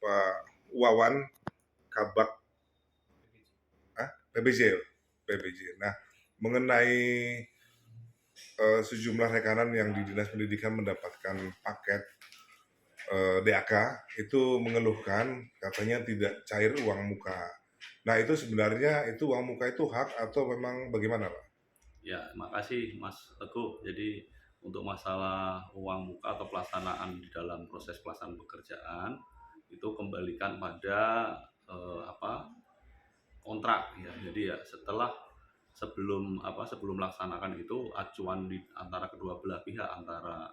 Pak Wawan Kabak PBJ, PBJ. Nah, mengenai sejumlah rekanan yang di Dinas Pendidikan mendapatkan paket DAK itu mengeluhkan katanya tidak cair uang muka. Nah, itu sebenarnya itu uang muka itu hak atau memang bagaimana, Pak? Ya, makasih Mas Teguh. Jadi untuk masalah uang muka atau pelaksanaan di dalam proses pelaksanaan pekerjaan itu kembalikan pada kontrak ya. Jadi ya sebelum melaksanakan itu acuan di antara kedua belah pihak antara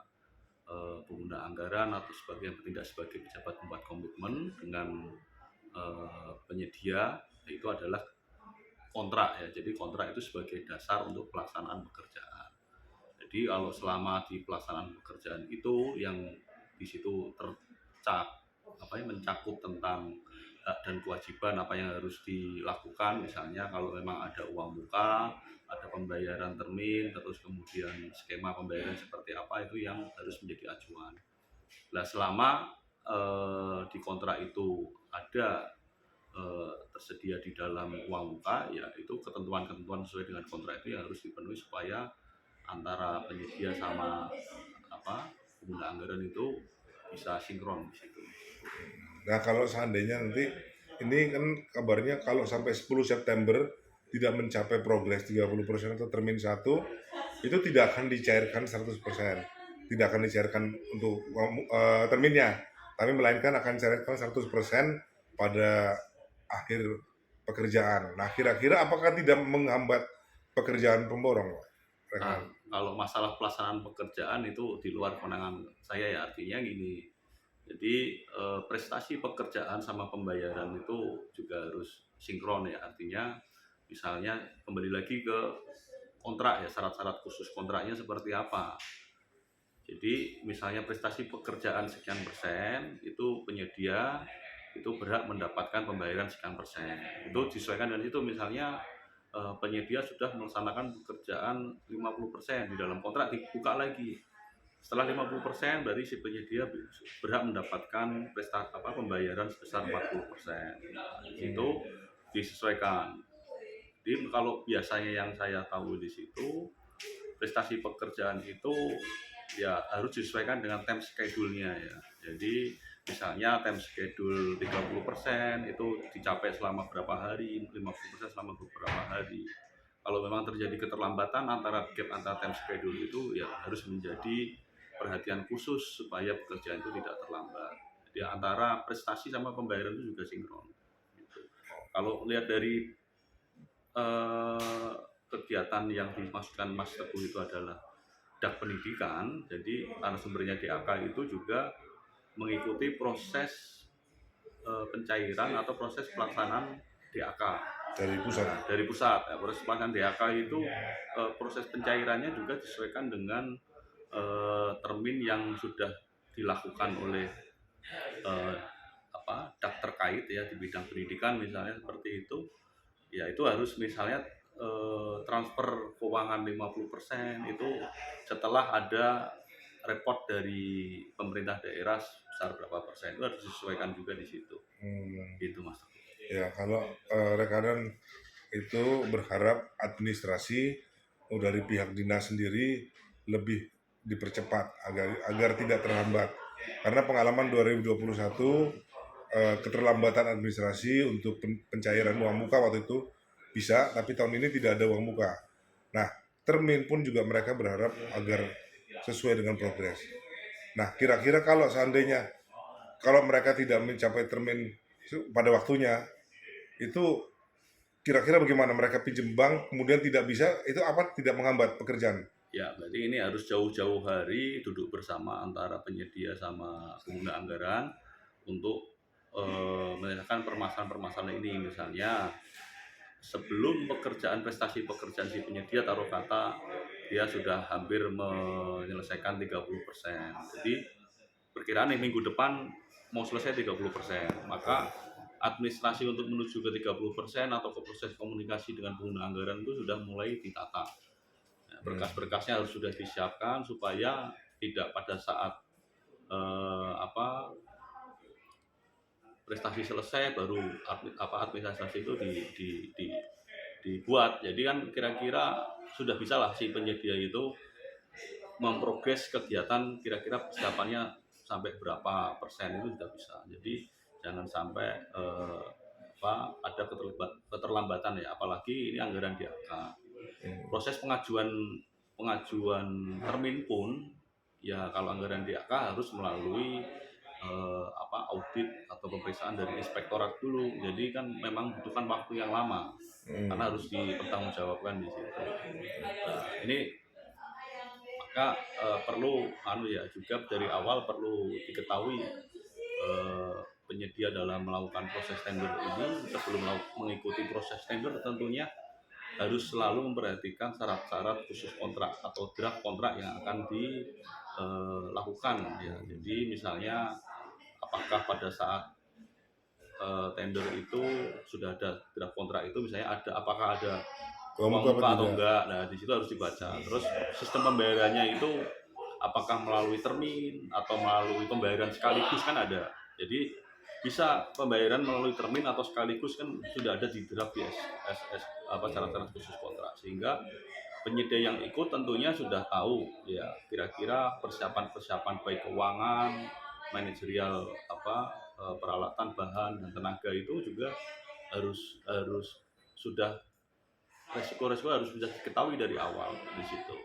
pengguna anggaran atau sebagai yang bertindak sebagai pejabat pembuat komitmen dengan penyedia itu adalah kontrak ya. Jadi kontrak itu sebagai dasar untuk pelaksanaan pekerjaan. Jadi kalau selama di pelaksanaan pekerjaan itu yang di situ mencakup tentang hak dan kewajiban apa yang harus dilakukan, misalnya kalau memang ada uang muka, ada pembayaran termin, terus kemudian skema pembayaran seperti apa itu yang harus menjadi acuan. Nah, selama di kontrak itu ada tersedia di dalam uang muka, ya itu ketentuan-ketentuan sesuai dengan kontrak itu yang harus dipenuhi supaya antara penyedia sama pengguna anggaran itu bisa sinkron di situ. Nah, kalau seandainya nanti ini kan kabarnya kalau sampai 10 September tidak mencapai progres 30% atau termin 1 itu tidak akan dicairkan 100%. Tidak akan dicairkan untuk terminnya, tapi melainkan akan dicairkan 100% pada akhir pekerjaan. Nah, kira-kira apakah tidak menghambat pekerjaan pemborong, Pak? Nah, Rekan. kalau masalah pelaksanaan pekerjaan itu di luar kewenangan saya ya, artinya gini. Jadi prestasi pekerjaan sama pembayaran itu juga harus sinkron ya, artinya misalnya kembali lagi ke kontrak ya, syarat-syarat khusus kontraknya seperti apa. Jadi misalnya prestasi pekerjaan sekian persen itu penyedia itu berhak mendapatkan pembayaran sekian persen. Itu disesuaikan dengan itu, misalnya penyedia sudah melaksanakan pekerjaan 50% di dalam kontrak dibuka lagi. Setelah 50% berarti si penyedia berhak mendapatkan pembayaran sebesar 40%. Itu disesuaikan. Jadi kalau biasanya yang saya tahu di situ prestasi pekerjaan itu ya harus disesuaikan dengan time schedule-nya ya. Jadi misalnya time schedule 30% itu dicapai selama berapa hari, 50% selama beberapa hari. Kalau memang terjadi keterlambatan antara gap antara time schedule itu ya harus menjadi perhatian khusus supaya pekerjaan itu tidak terlambat. Jadi antara prestasi sama pembayaran itu juga sinkron. Gitu. Kalau lihat dari kegiatan yang dimaksudkan Mas Teguh itu adalah dak pendidikan, jadi narasumbernya DAK itu juga mengikuti proses pencairan atau proses pelaksanaan DAK Dari pusat. dari pusat. Ya, proses pelaksanaan DAK itu proses pencairannya juga disesuaikan dengan termin yang sudah dilakukan oleh eh, dak terkait ya di bidang pendidikan misalnya seperti itu. Ya itu harus misalnya transfer keuangan 50% itu setelah ada report dari pemerintah daerah sebesar berapa persen, itu harus disesuaikan juga di situ. Gitu Mas. Ya, kalau rekanan itu berharap administrasi dari pihak dinas sendiri lebih dipercepat agar tidak terlambat. Karena pengalaman 2021 keterlambatan administrasi untuk pencairan uang muka waktu itu bisa, tapi tahun ini tidak ada uang muka. Nah, termin pun juga mereka berharap agar sesuai dengan progres. Nah, kira-kira kalau seandainya kalau mereka tidak mencapai termin pada waktunya, itu kira-kira bagaimana mereka pinjam bank kemudian tidak bisa, itu apa tidak menghambat pekerjaan? Ya, berarti ini harus jauh-jauh hari duduk bersama antara penyedia sama pengguna anggaran untuk menyelesaikan permasalahan-permasalahan ini. Misalnya sebelum prestasi pekerjaan si penyedia taruh kata dia sudah hampir menyelesaikan 30%. Jadi perkiraan minggu depan mau selesai 30%. Maka administrasi untuk menuju ke 30% atau ke proses komunikasi dengan pengguna anggaran itu sudah mulai ditata. Berkas-berkasnya harus sudah disiapkan supaya tidak pada saat prestasi selesai baru administrasi itu dibuat. Jadi kan kira-kira sudah bisa lah si penyedia itu memprogres kegiatan, kira-kira persiapannya sampai berapa persen itu sudah bisa. Jadi jangan sampai ada keterlambatan ya, apalagi ini anggaran DAK. Proses pengajuan termin pun ya kalau anggaran DAK harus melalui audit atau pemeriksaan dari inspektorat dulu. Jadi kan memang butuhkan waktu yang lama karena harus dipertanggungjawabkan di situ. Nah, ini maka perlu juga dari awal perlu diketahui penyedia dalam melakukan proses tender ini sebelum mengikuti proses tender tentunya harus selalu memperhatikan syarat-syarat khusus kontrak atau draft kontrak yang akan dilakukan ya. Jadi misalnya apakah pada saat tender itu sudah ada draft kontrak itu misalnya apakah ada pramuka atau enggak. Nah, di situ harus dibaca. Terus sistem pembayarannya itu apakah melalui termin atau melalui pembayaran sekaligus kan ada. Jadi bisa pembayaran melalui termin atau sekaligus kan sudah ada di draft di syarat-syarat khusus kontrak, sehingga penyedia yang ikut tentunya sudah tahu ya kira-kira persiapan baik keuangan, manajerial peralatan, bahan dan tenaga itu juga harus sudah resiko harus bisa diketahui dari awal di situ.